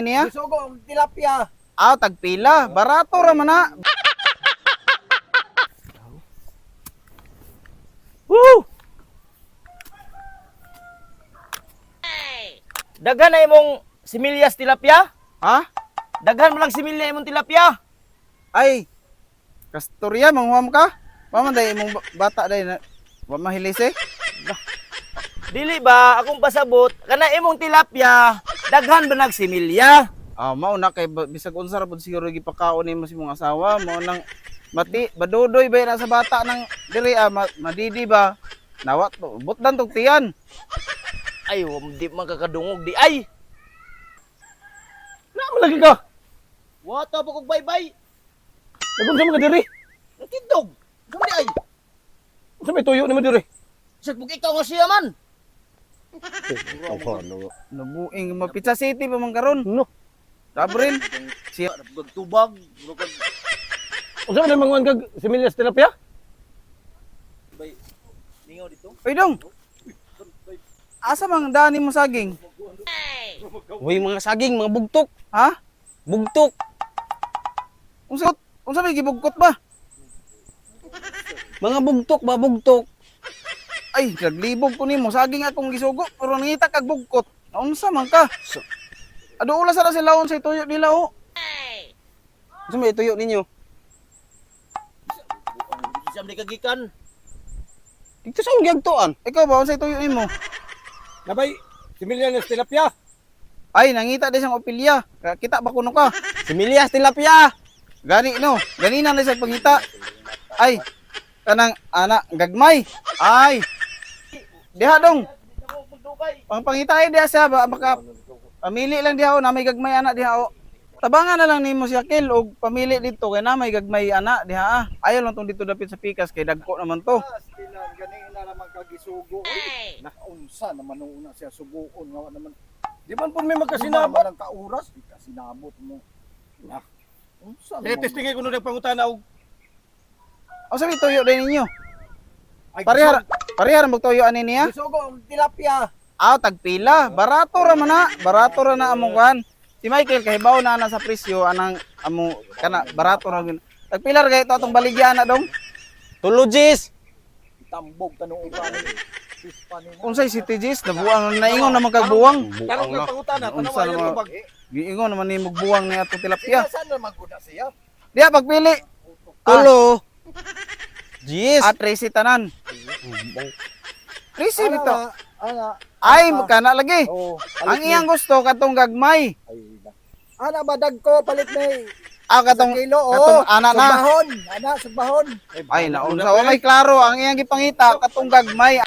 niya? Gisugo og tilapia. Tagpila. Barato ra man na. Woo! Daghan na imong similyas tilapia? Ha? Daghan mo lang similya imong tilapia? Ay. Kasturya, manghuam ka? Pamanday imong bata day na wa mahilis eh. Dili ba akong pasabot kana imong tilapia daghan ba nagsimilya? Mao na kay bisag unsa ra pud siguro gipakaon nimo si mong asawa, mao nang mati badudoy ba na sa bata nang diri madidi ba? Nawat butdan tog tiyan. Ay, di man kakadungog di ay. Naman lagi ka. Wata pa kog bye-bye. Nagkun sa mga diri. Natindog. Dili ay. Sa may tuyo ni mo diri. Sad bug ikaw nga siya man. Nabuing Mapitsa City pa man karon. No. Sabril. Siya Tubag. Unsa man manguan kag similyas tilapia? Bay. Ningaw dito. Oy dong. Asa mang dani mo saging? Uy, mga saging, mga bugtok. Ha? Bugtok. Unsa may gibugkot ba? Mga bugtok ba, bugtok. Ay, naglibog ko nimo saging akong gisugo pero nangita kag bugkot. Unsa man ka? Ado ula sa silawon sa tuyo nila oh. Unsa may tuyo ninyo? Siyam di kagikan. Dito sa akong giyagtuan. Ikaw ba unsa tuyo nimo? Nabay, similyas tilapia. Ay, nangita di siyang opilya. Kita ba kuno ka? Similyas tilapia. Gani no, ganina na sa pangita. Ay, kanang anak gagmay. Ay. Diha dong. Pangpangita ay diha siya baka pamili lang diha na may gagmay anak diha o. Tabangan na lang nimo si Akil og pamili dito kay na may gagmay anak diha. Ayaw lang tong dito dapit sa pikas kay dagko naman to. Ganina naman kagisugo. Naunsa naman nung una siya suguon nga naman. Di man po may Sinabot magkasinabot. ng kauras, di ka sinabot mo. Na. Unsa Kaya naman? testingay ko nung nagpangutana og O sabi tuyo din ninyo. Ay, Parehar mo tuyo ani niya? Gisugo og tilapia. Tagpila. Barato ra man na. Barato ra na among kan. Si Michael kay bawo na sa presyo anang amo kana barato ra gyud. Tagpila ra kay to atong baligya na dong. tulogis. Tambog tanong uban. Pispa ni mo. Unsay si TGs nabuang naingon naman kag buwang. Tarong nagpangutana, Unsa tanawa yan naman? tubag. Giingon naman ni buwang ni ato tilapia. Saan naman ko na siya? Diya pagpili. Tulo. Jis. At Tracy tanan. Tracy dito. Ana. Ay kana lagi. Oh, Ang iyang gusto katong gagmay. Ana badag ko palit may Katong kilo. katong ana na. Sugbahon. Ana sugbahon. Ay naunsa wa may klaro ang iyang gipangita katong gagmay.